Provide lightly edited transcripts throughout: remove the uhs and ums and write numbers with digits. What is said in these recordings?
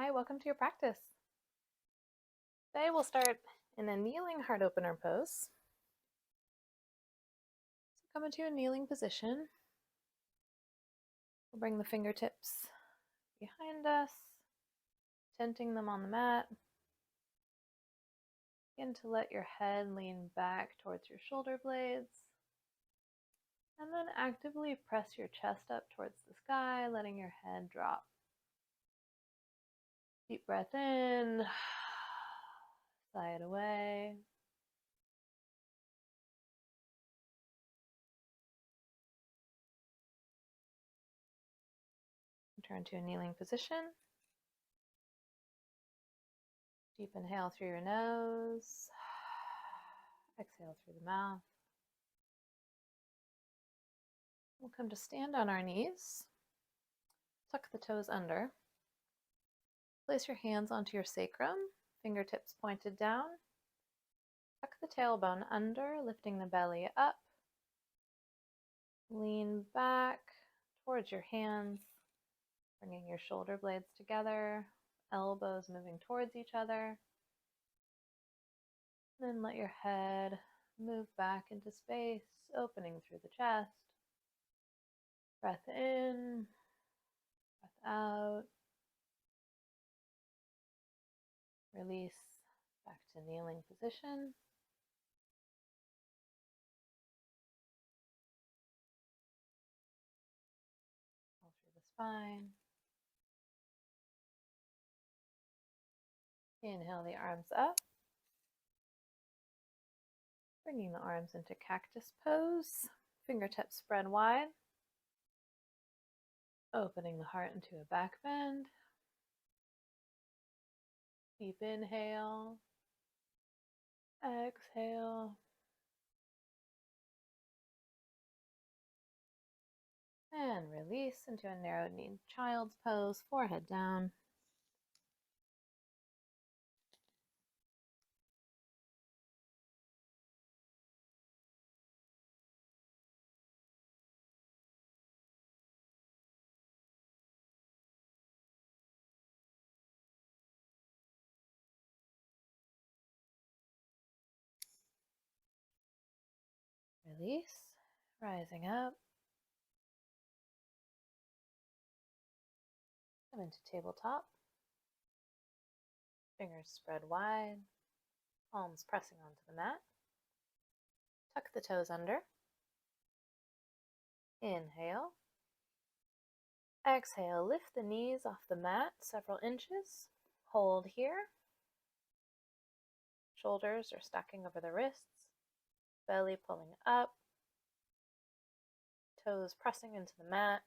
Hi, welcome to your practice. Today we'll start in a kneeling heart opener pose. So come into a kneeling position. We'll bring the fingertips behind us, tenting them on the mat. Begin to let your head lean back towards your shoulder blades. And then actively press your chest up towards the sky, letting your head drop. Deep breath in, sigh it away. Turn to a kneeling position. Deep inhale through your nose. Exhale through the mouth. We'll come to stand on our knees. Tuck the toes under. Place your hands onto your sacrum, fingertips pointed down. Tuck the tailbone under, lifting the belly up. Lean back towards your hands, bringing your shoulder blades together, elbows moving towards each other. Then let your head move back into space, opening through the chest. Breath in, breath out. Release back to kneeling position. All through the spine. Inhale the arms up. Bringing the arms into cactus pose. Fingertips spread wide. Opening the heart into a back bend. Deep inhale. Exhale. And release into a narrowed-kneed child's pose, forehead down. Release, rising up. Come into tabletop. Fingers spread wide, palms pressing onto the mat. Tuck the toes under. Inhale. Exhale, lift the knees off the mat several inches. Hold here. Shoulders are stacking over the wrists. Belly pulling up. Toes pressing into the mat.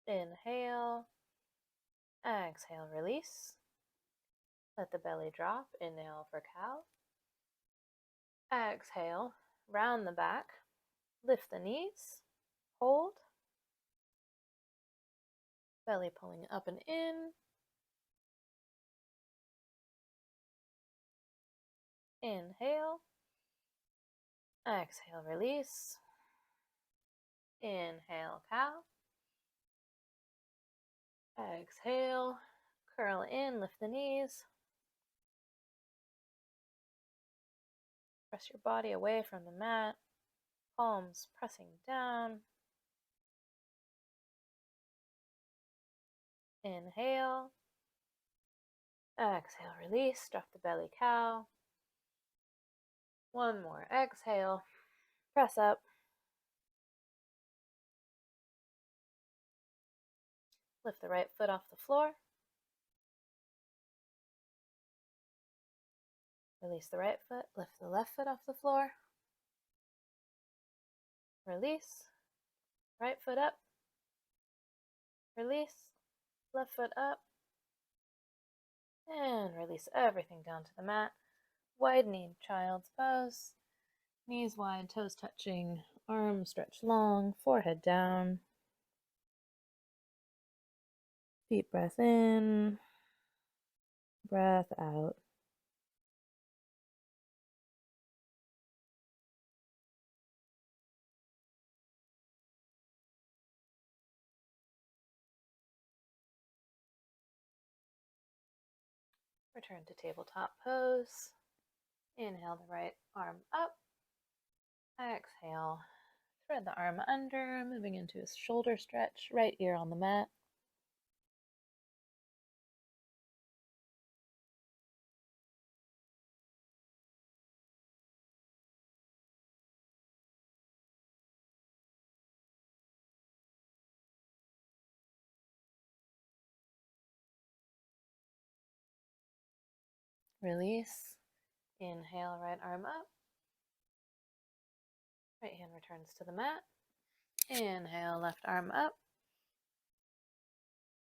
Inhale. Exhale, release. Let the belly drop. Inhale for cow. Exhale, round the back. Lift the knees. Hold. Belly pulling up and in. Inhale. Exhale, release. Inhale, cow. Exhale, curl in, lift the knees. Press your body away from the mat. Palms pressing down. Inhale. Exhale, release. Drop the belly, cow. One more. Exhale. Press up. Lift the right foot off the floor. Release the right foot. Lift the left foot off the floor. Release. Right foot up. Release. Left foot up. And release everything down to the mat. Wide-kneed child's pose. Knees wide, toes touching, arms stretched long, forehead down. Deep breath in, breath out. Return to tabletop pose. Inhale the right arm up. Exhale. Thread the arm under, moving into a shoulder stretch, right ear on the mat. Release. Inhale, right arm up. Right hand returns to the mat. Inhale, left arm up.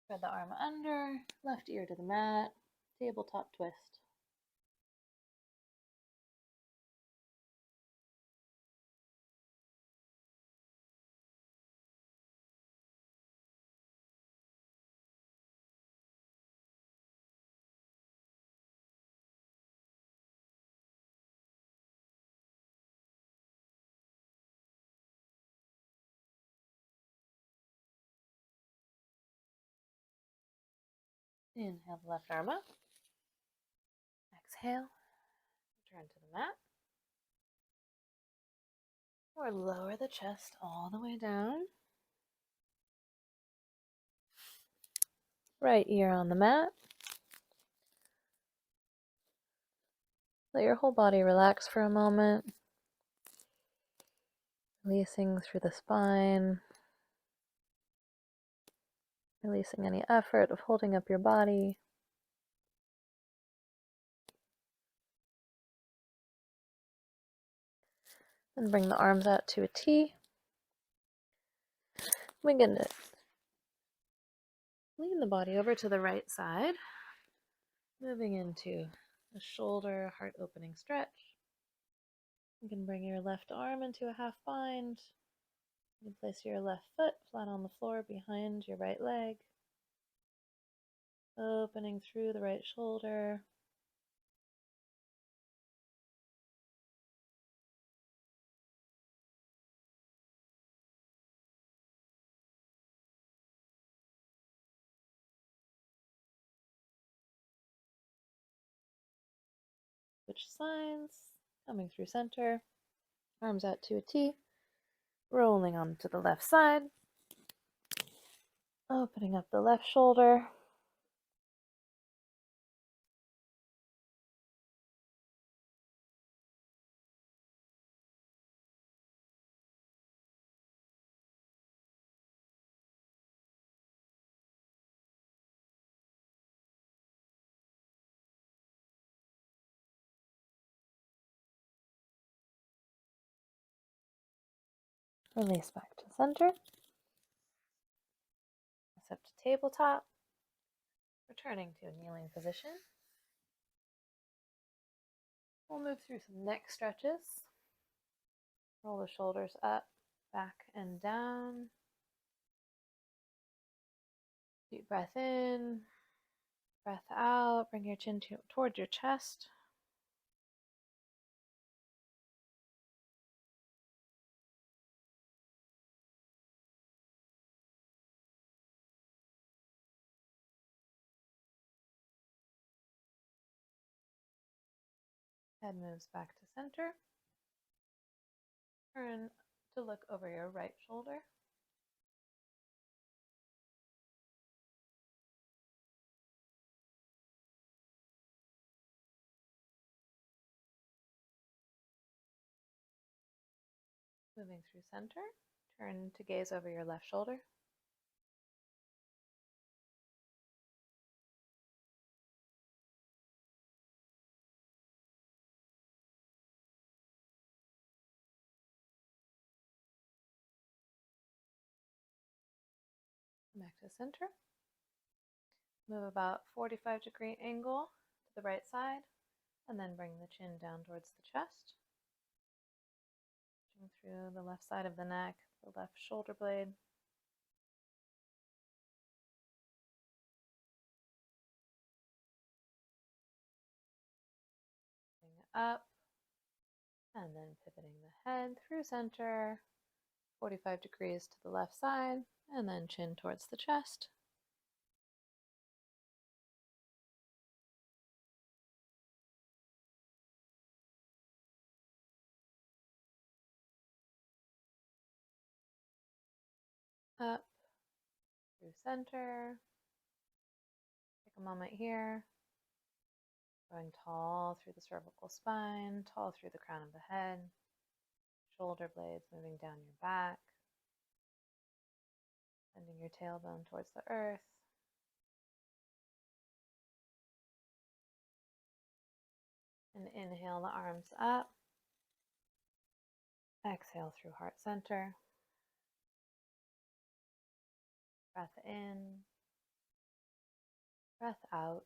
Thread the arm under, left ear to the mat, tabletop twist. Inhale the left arm up. Exhale, return to the mat. Or lower the chest all the way down. Right ear on the mat. Let your whole body relax for a moment. Releasing through the spine. Releasing any effort of holding up your body. And bring the arms out to a T. Begin to lean the body over to the right side. Moving into a shoulder, heart opening stretch. You can bring your left arm into a half bind. You can place your left foot flat on the floor behind your right leg. Opening through the right shoulder. Switch sides. Coming through center. Arms out to a T. Rolling onto the left side. Opening up the left shoulder. Release back to center. Step to tabletop. Returning to a kneeling position. We'll move through some neck stretches. Roll the shoulders up, back, and down. Deep breath in, breath out. Bring your chin toward your chest. Head moves back to center. Turn to look over your right shoulder. Moving through center. Turn to gaze over your left shoulder. Back to center. Move about 45-degree angle to the right side, and then bring the chin down towards the chest. Through the left side of the neck, the left shoulder blade. Bring it up, and then pivoting the head through center, 45 degrees to the left side, and then chin towards the chest. up through center. Take a moment here. Going tall through the cervical spine, tall through the crown of the head. Shoulder blades moving down your back. Bending your tailbone towards the earth. And inhale the arms up. Exhale through heart center. Breath in. Breath out.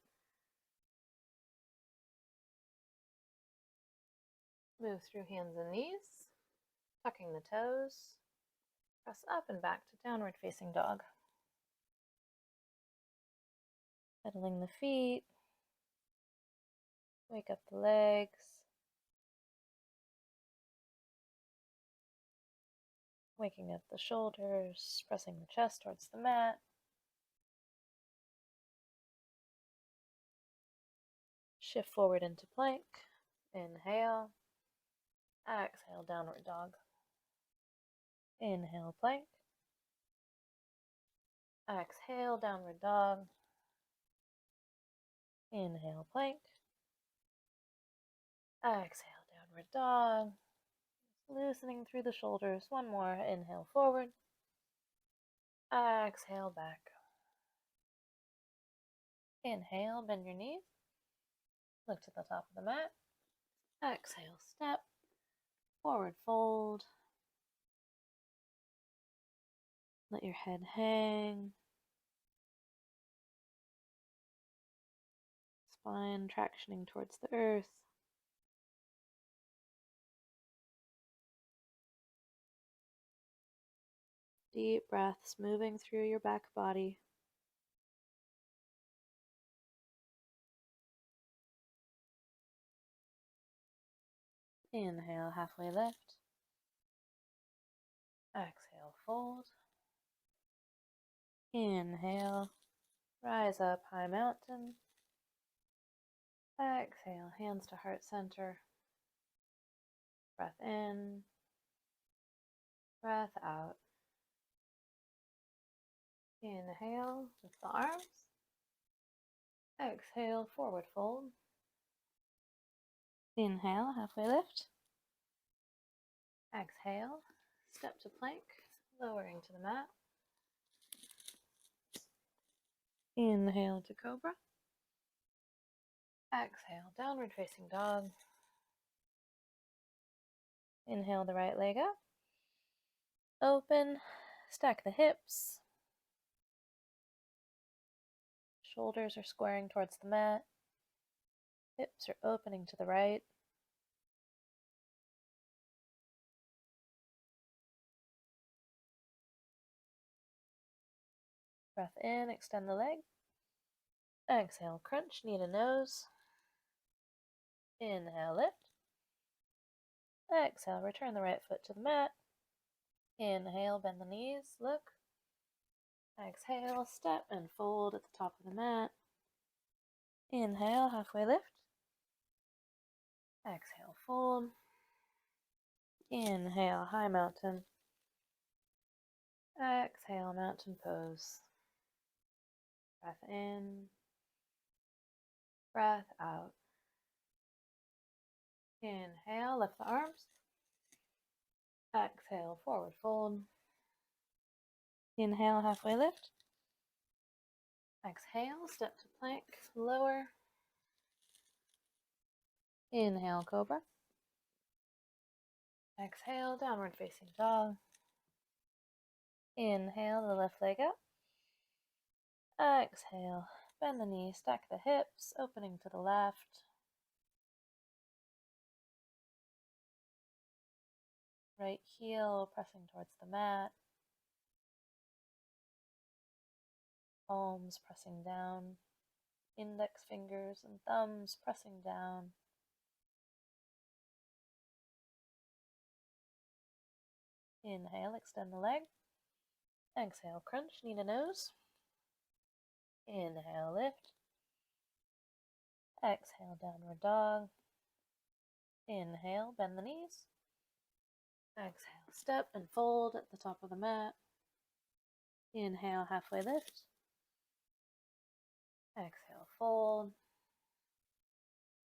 Move through hands and knees. Tucking the toes. Press up and back to downward facing dog. Pedaling the feet. Wake up the legs. Waking up the shoulders, pressing the chest towards the mat. Shift forward into plank. Inhale. Exhale, downward dog. Inhale, plank. Exhale, downward dog. Inhale, plank. Exhale, downward dog. Loosening through the shoulders. One more. Inhale, forward. Exhale, back. Inhale, bend your knees. Look to the top of the mat. Exhale, step. Forward fold. Let your head hang. Spine tractioning towards the earth. Deep breaths moving through your back body. Inhale, halfway lift. Exhale, fold. Inhale, rise up, high mountain. Exhale, hands to heart center. Breath in. Breath out. Inhale, lift the arms. Exhale, forward fold. Inhale, halfway lift. Exhale, step to plank, lowering to the mat. Inhale to cobra. Exhale, downward facing dog. Inhale the right leg up. Open, stack the hips. Shoulders are squaring towards the mat. Hips are opening to the right. Breath in, extend the leg. Exhale, crunch, knee to nose. Inhale, lift. Exhale, return the right foot to the mat. Inhale, bend the knees, look. Exhale, step and fold at the top of the mat. Inhale, halfway lift. Exhale, fold. Inhale, high mountain. Exhale, mountain pose. Breath in. Breath out. Inhale, lift the arms. Exhale, forward fold. Inhale, halfway lift. Exhale, step to plank, lower. Inhale, cobra. Exhale, downward facing dog. Inhale, the left leg up. Exhale, bend the knee, stack the hips, opening to the left. Right heel pressing towards the mat. Palms pressing down. Index fingers and thumbs pressing down. Inhale, extend the leg. Exhale, crunch, knee to nose. Inhale, lift. Exhale, downward dog. Inhale, bend the knees. Exhale, step and fold at the top of the mat. Inhale, halfway lift. Exhale, fold.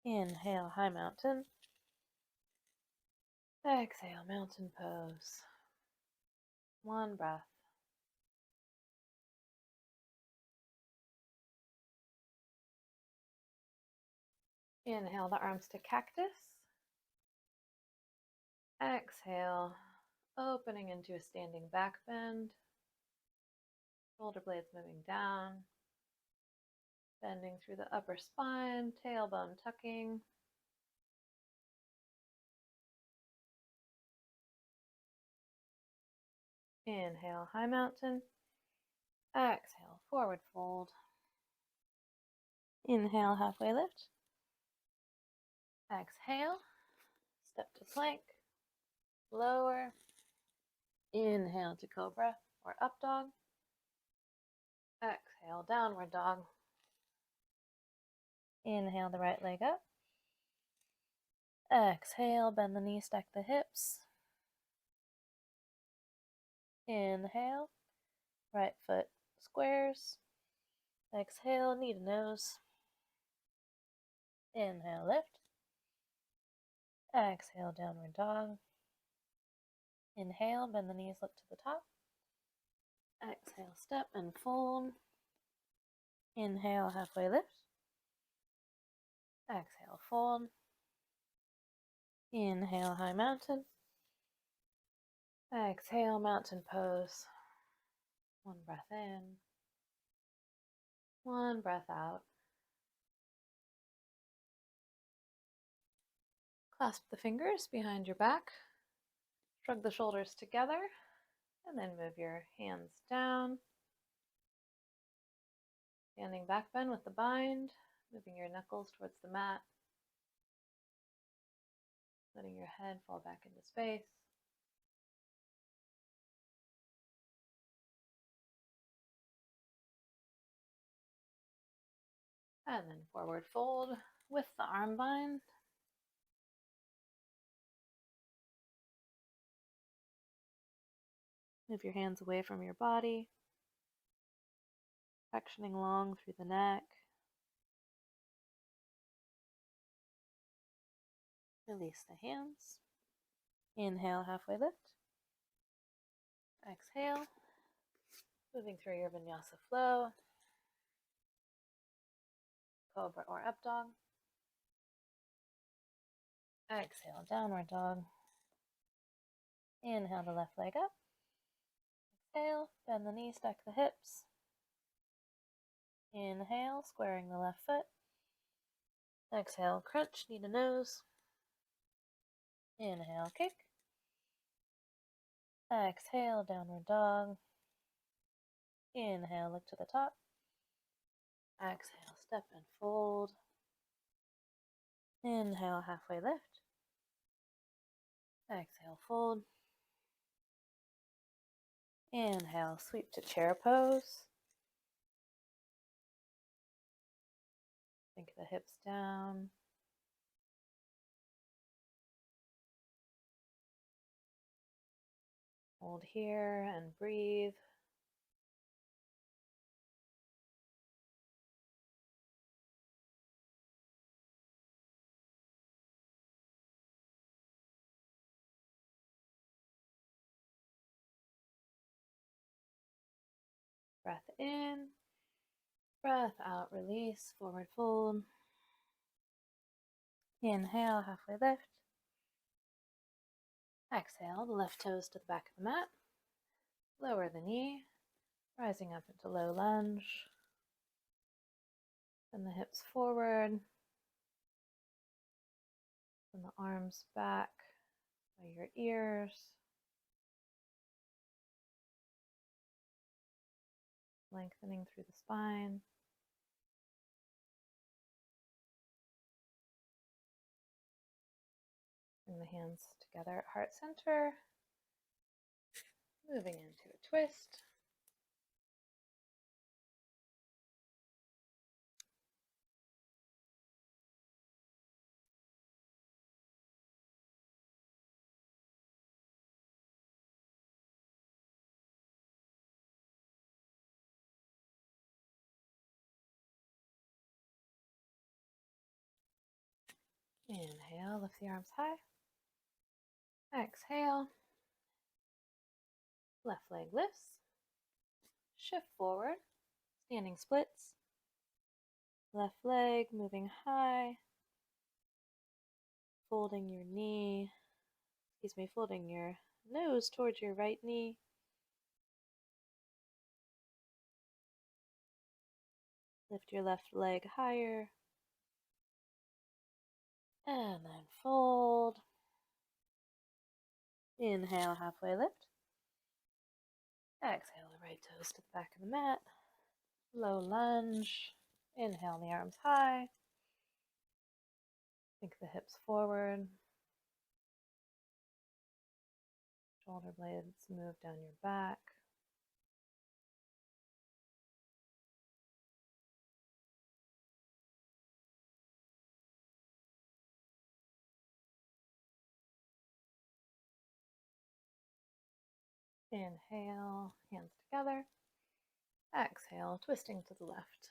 Inhale, high mountain. Exhale, mountain pose. One breath. Inhale the arms to cactus. Exhale, opening into a standing back bend. Shoulder blades moving down. Bending through the upper spine, tailbone tucking. Inhale, high mountain. Exhale, forward fold. Inhale, halfway lift. Exhale, step to plank. Lower. Inhale to cobra or up dog. Exhale, downward dog. Inhale the right leg up. Exhale, bend the knees, stack the hips. Inhale, right foot squares. Exhale, knee to nose. Inhale, lift. Exhale, downward dog. Inhale, bend the knees, look to the top. Exhale, step and fold. Inhale, halfway lift. Exhale, fold. Inhale, high mountain. Exhale, mountain pose. One breath in. One breath out. Clasp the fingers behind your back. Shrug the shoulders together. And then move your hands down. Standing back bend with the bind. Moving your knuckles towards the mat. Letting your head fall back into space. And then forward fold with the arm bind. Move your hands away from your body, sectioning long through the neck. Release the hands. Inhale, halfway lift. Exhale, moving through your Vinyasa flow. Cobra or up dog. Exhale, downward dog. Inhale the left leg up. Exhale, bend the knees, stack the hips. Inhale, squaring the left foot. Exhale, crunch, knee to nose. Inhale, kick. Exhale, downward dog. Inhale, look to the top. Exhale, step and fold. Inhale, halfway lift. Exhale, fold. Inhale, sweep to chair pose. Sink the hips down. Hold here and breathe. Breath in, breath out, release, forward fold. Inhale, halfway lift. Exhale, the left toes to the back of the mat. Lower the knee, rising up into low lunge. Send the hips forward. Send the arms back by your ears. Lengthening through the spine. Bring the hands together at heart center. Moving into a twist. Inhale, lift the arms high. Exhale, left leg lifts. Shift forward, standing splits. Left leg moving high. Folding your knee, folding your nose towards your right knee. Lift your left leg higher. And then fold. Inhale, halfway lift. Exhale, the right toes to the back of the mat. Low lunge. Inhale, the arms high. Sink the hips forward. Shoulder blades move down your back. Inhale, hands together. Exhale, twisting to the left.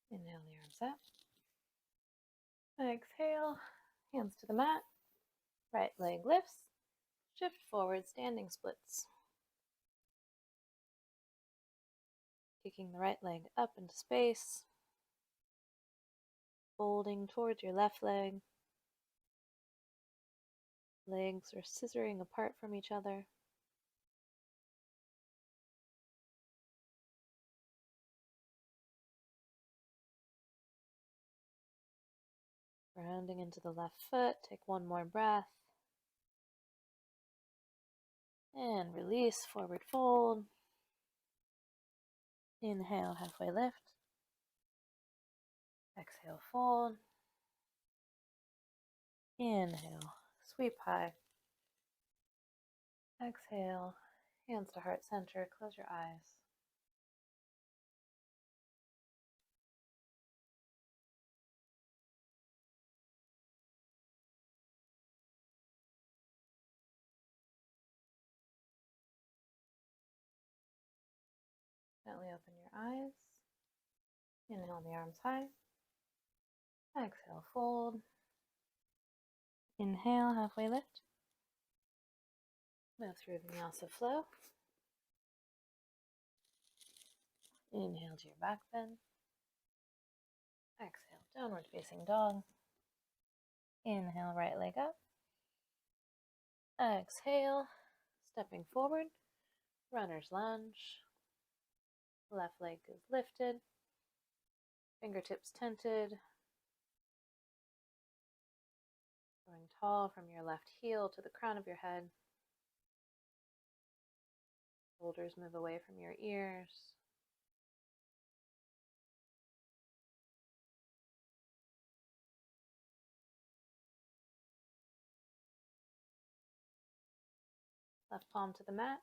Inhale the arms up. Exhale, hands to the mat. Right leg lifts. Shift forward, standing splits. Kicking the right leg up into space. Folding towards your left leg. Legs are scissoring apart from each other. Rounding into the left foot. Take one more breath. And release, forward fold. Inhale, halfway lift. Exhale, fold. Inhale, sweep high. Exhale, hands to heart center. Close your eyes. Gently open your eyes. Inhale the arms high. Exhale, fold. Inhale, halfway lift. Move through Vinyasa flow. Inhale to your back bend. Exhale, downward facing dog. Inhale, right leg up. Exhale, stepping forward. Runner's lunge. Left leg is lifted. Fingertips tented. Going tall from your left heel to the crown of your head. Shoulders move away from your ears. Left palm to the mat.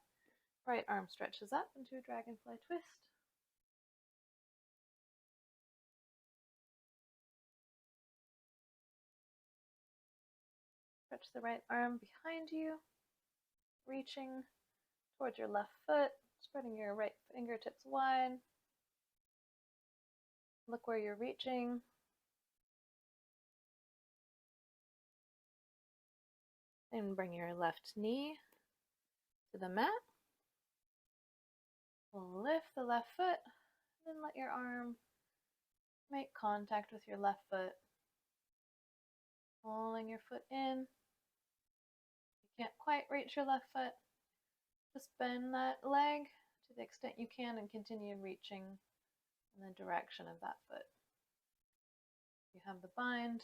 Right arm stretches up into a dragonfly twist. Stretch the right arm behind you, reaching towards your left foot, spreading your right fingertips wide. Look where you're reaching. And bring your left knee to the mat. Lift the left foot, and then let your arm make contact with your left foot. Pulling your foot in. You can't quite reach your left foot. Just bend that leg to the extent you can and continue reaching in the direction of that foot. You have the bind.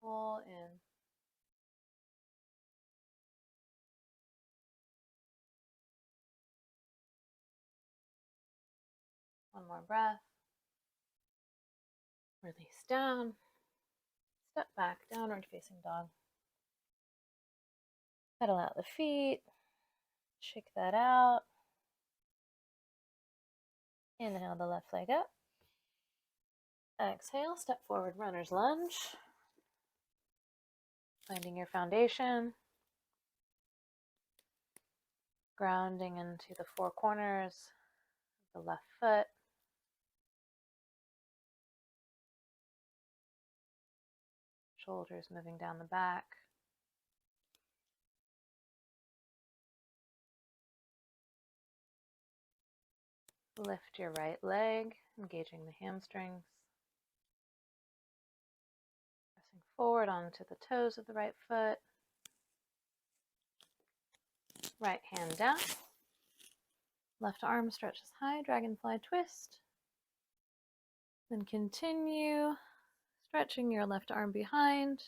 Pull in. One more breath. Release down. Step back, downward facing dog. Pedal out the feet. Shake that out. Inhale the left leg up. Exhale, step forward, runner's lunge. Finding your foundation. Grounding into the four corners of the left foot. Shoulders moving down the back. Lift your right leg, engaging the hamstrings. Pressing forward onto the toes of the right foot. Right hand down. Left arm stretches high, dragonfly twist. Then continue stretching your left arm behind.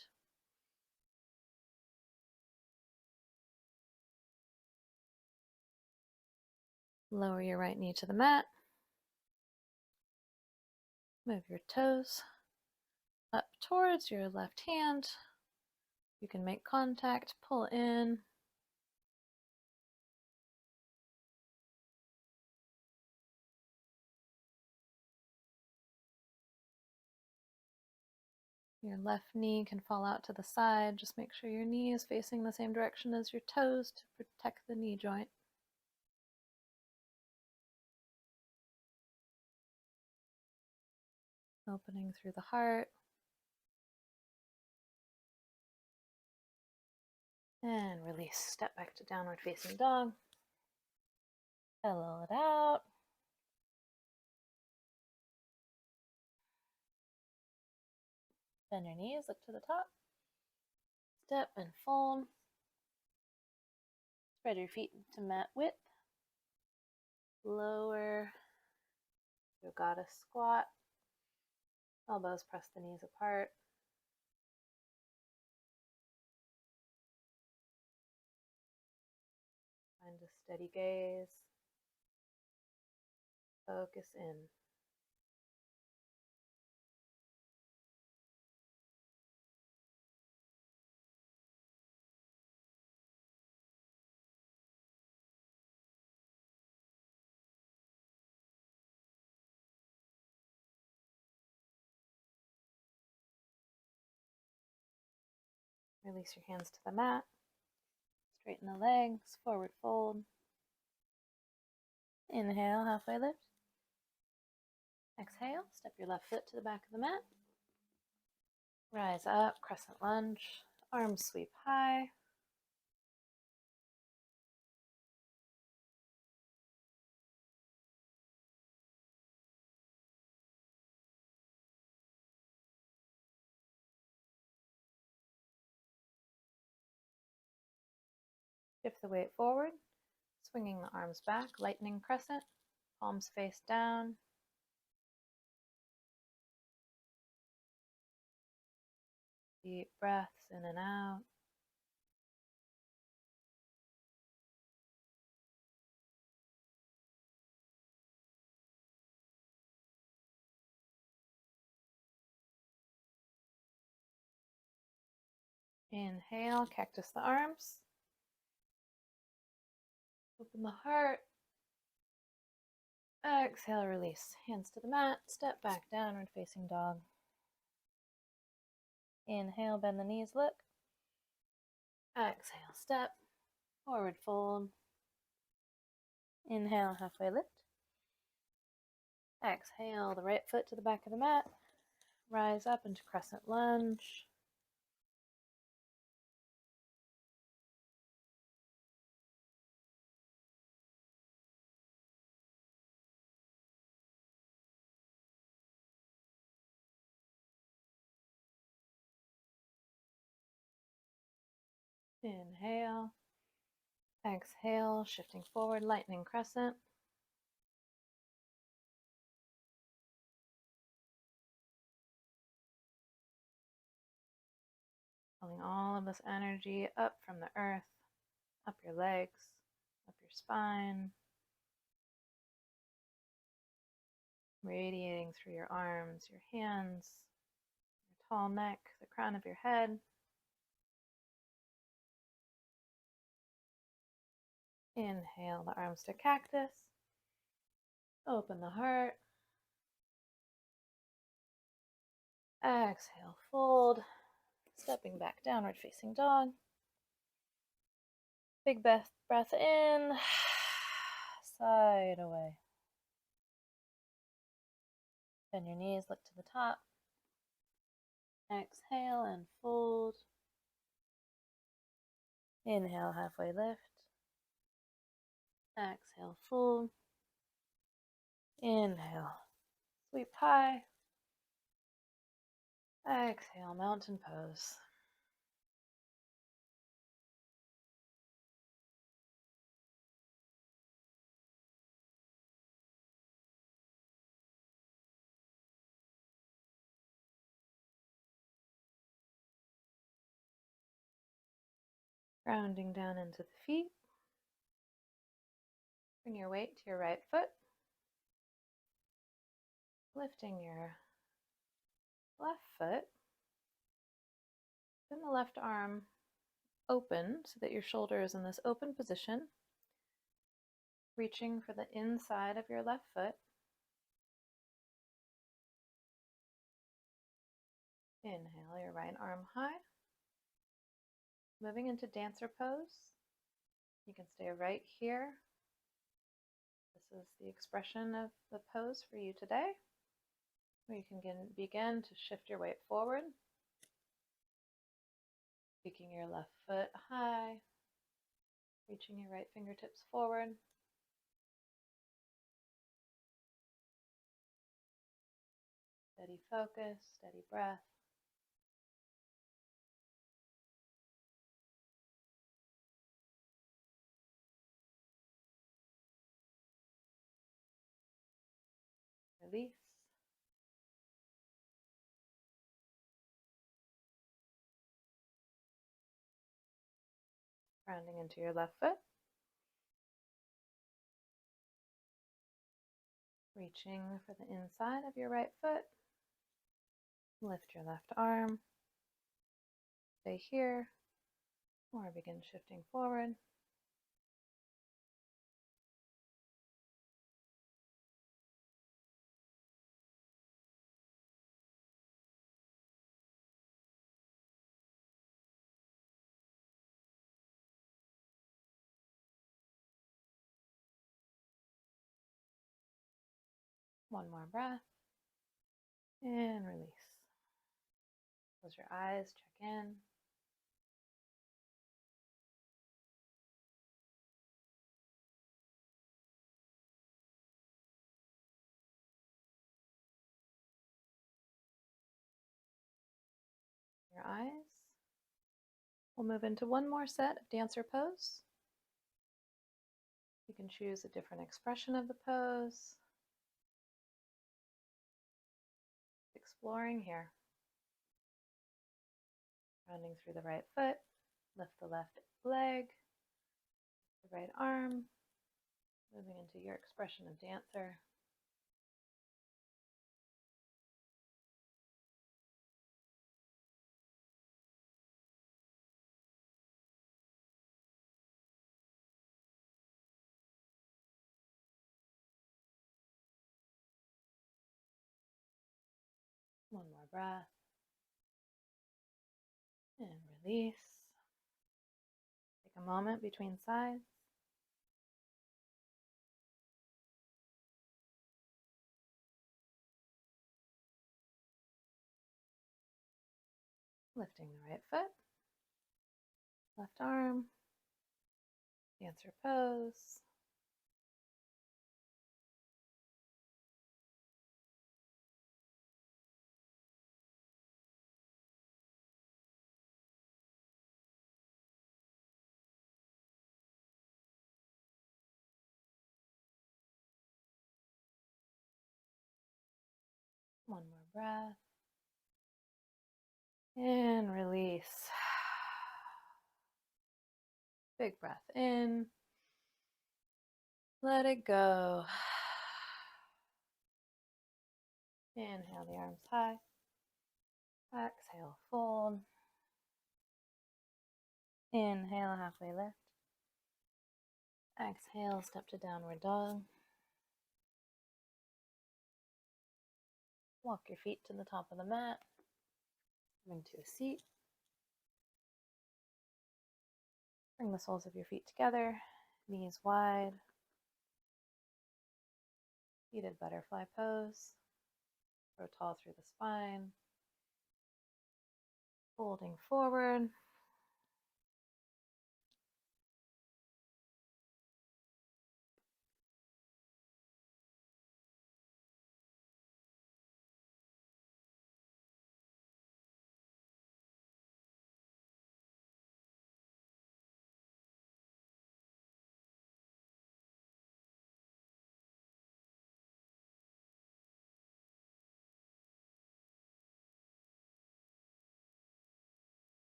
Lower your right knee to the mat. Move your toes up towards your left hand. You can make contact, pull in. Your left knee can fall out to the side. Just make sure your knee is facing the same direction as your toes to protect the knee joint. Opening through the heart. And release. Step back to downward facing dog. Pedal it out. Bend your knees, look to the top. Step and fold. Spread your feet to mat width. Lower your goddess squat. Elbows press the knees apart. Find a steady gaze. Focus in. Release your hands to the mat. Straighten the legs, forward fold. Inhale, halfway lift. Exhale, step your left foot to the back of the mat. Rise up, crescent lunge. Arms sweep high. Shift the weight forward, swinging the arms back, lightning crescent, palms face down. Deep breaths in and out. Inhale, cactus the arms. Open the heart. Exhale, release. Hands to the mat. Step back, downward facing dog. Inhale, bend the knees, look. Exhale, step. Forward fold. Inhale, halfway lift. Exhale, the right foot to the back of the mat. Rise up into crescent lunge. Inhale. Exhale, shifting forward, lightning crescent. Pulling all of this energy up from the earth, up your legs, up your spine, radiating through your arms, your hands, tall neck, the crown of your head. Inhale the arms to cactus. Open the heart. Exhale, fold. Stepping back, downward facing dog. Big breath in. Side away. Bend your knees, look to the top. Exhale and fold. Inhale, halfway lift. Exhale, fold. Inhale, sweep high. Exhale, mountain pose. Grounding down into the feet. Bring your weight to your right foot. Lifting your left foot. Bring the left arm open so that your shoulder is in this open position. Reaching for the inside of your left foot. Inhale your right arm high. Moving into dancer pose. You can stay right here. This is the expression of the pose for you today, where you can begin to shift your weight forward. Taking your left foot high, reaching your right fingertips forward. Steady focus, steady breath. Release. Rounding into your left foot. Reaching for the inside of your right foot. Lift your left arm. Stay here, or begin shifting forward. One more breath. And release. Close your eyes, check in. Your eyes. We'll move into one more set of dancer pose. You can choose a different expression of the pose. Exploring here. Rounding through the right foot, lift the left leg, the right arm, moving into your expression of dancer. One more breath. And release. Take a moment between sides. Lifting the right foot, left arm, dancer pose. One more breath. And release. Big breath in. Let it go. Inhale the arms high. Exhale, fold. Inhale, halfway lift. Exhale, step to downward dog. Walk your feet to the top of the mat. Into a seat. Bring the soles of your feet together, knees wide. Seated butterfly pose. Grow tall through the spine. Folding forward.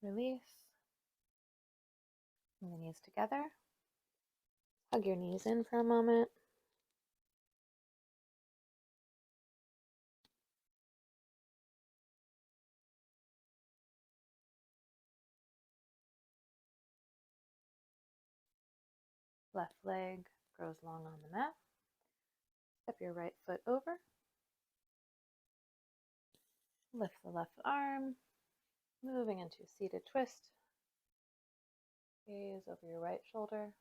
Release. Bring the knees together. Hug your knees in for a moment. Left leg grows long on the mat. Step your right foot over. Lift the left arm. Moving into seated twist. Gaze over your right shoulder.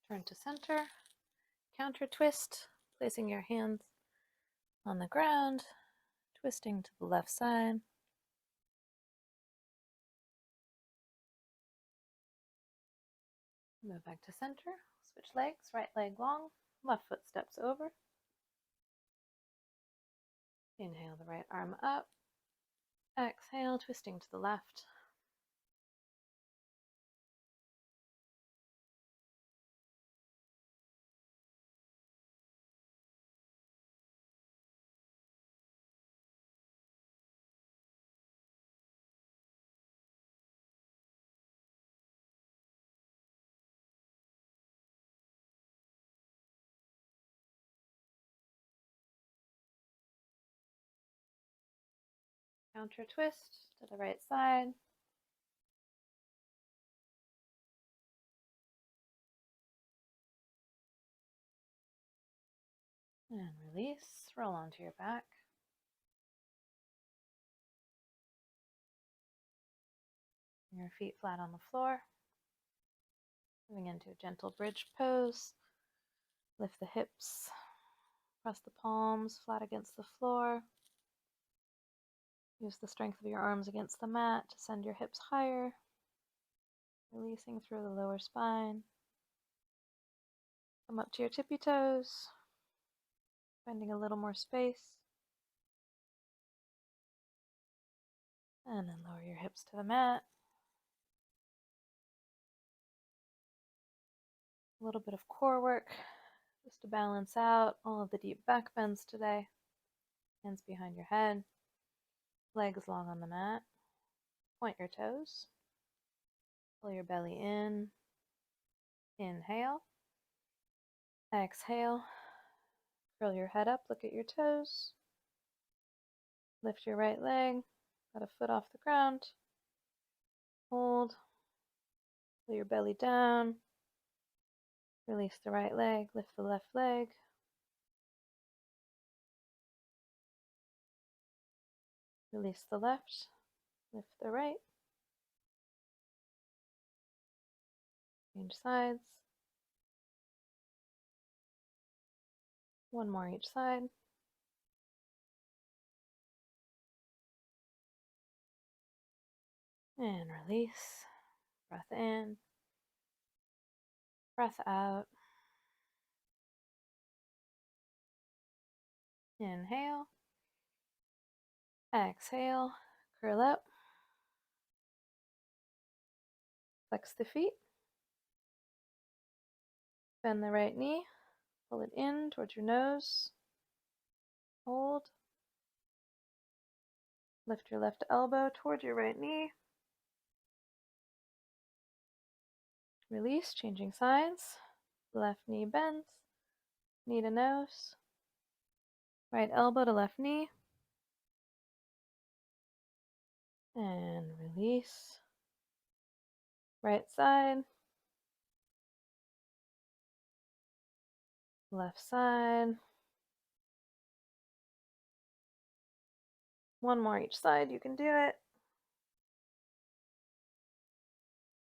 Turn to center. Counter twist. Placing your hands on the ground. Twisting to the left side. Move back to center. Switch legs. Right leg long. Left foot steps over. Inhale the right arm up. Exhale, twisting to the left. Counter twist to the right side. And release. Roll onto your back. Your feet flat on the floor. Moving into a gentle bridge pose. Lift the hips. Press the palms flat against the floor. Use the strength of your arms against the mat to send your hips higher. Releasing through the lower spine. Come up to your tippy toes. Finding a little more space. And then lower your hips to the mat. A little bit of core work just to balance out all of the deep back bends today. Hands behind your head. Legs long on the mat. Point your toes. Pull your belly in. Inhale. Exhale. Curl your head up. Look at your toes. Lift your right leg. Got a foot off the ground. Hold. Pull your belly down. Release the right leg. Lift the left leg. Release the left. Lift the right. Change sides. One more each side. And release. Breath in. Breath out. Inhale. Exhale. Curl up. Flex the feet. Bend the right knee. Pull it in towards your nose. Hold. Lift your left elbow toward your right knee. Release, changing sides. Left knee bends. Knee to nose. Right elbow to left knee. And release. Right side. Left side. One more each side. You can do it.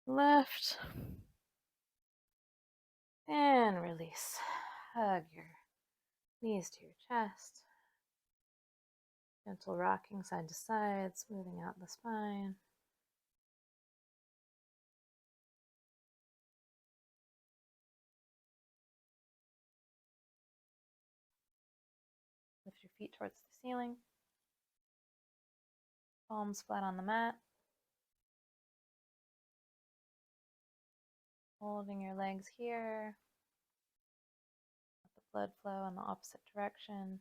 Left. And release. Hug your knees to your chest. Gentle rocking side to side, smoothing out the spine. Lift your feet towards the ceiling. Palms flat on the mat. Holding your legs here. Let the blood flow in the opposite direction.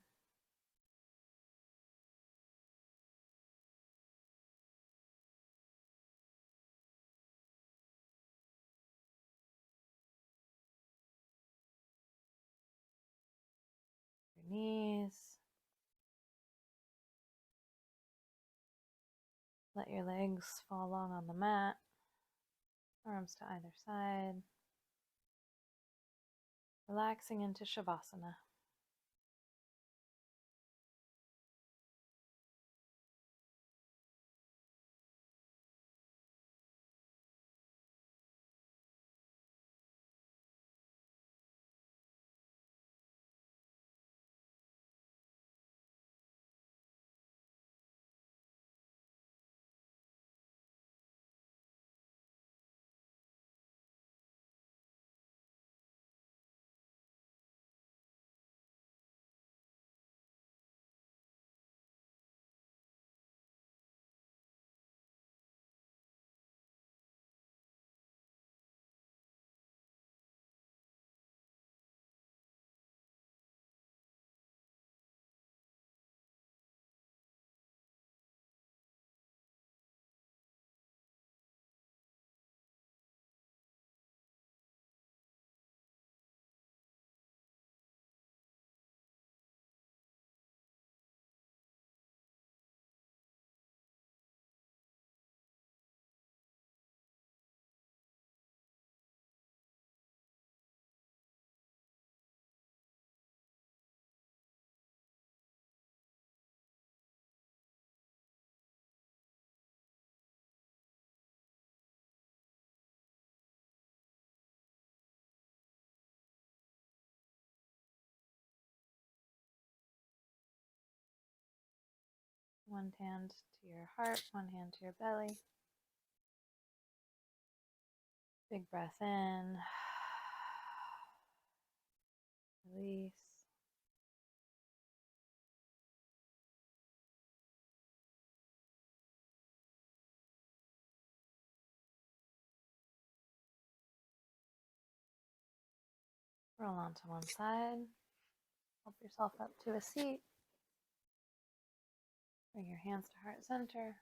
Your knees. Let your legs fall long on the mat. Arms to either side. Relaxing into Shavasana. One hand to your heart, one hand to your belly. Big breath in. Release. Roll onto one side. Help yourself up to a seat. Bring your hands to heart center.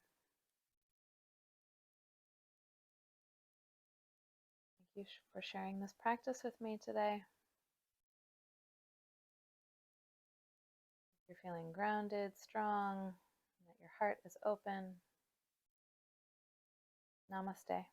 Thank you for sharing this practice with me today. You're feeling grounded, strong, and that your heart is open. Namaste.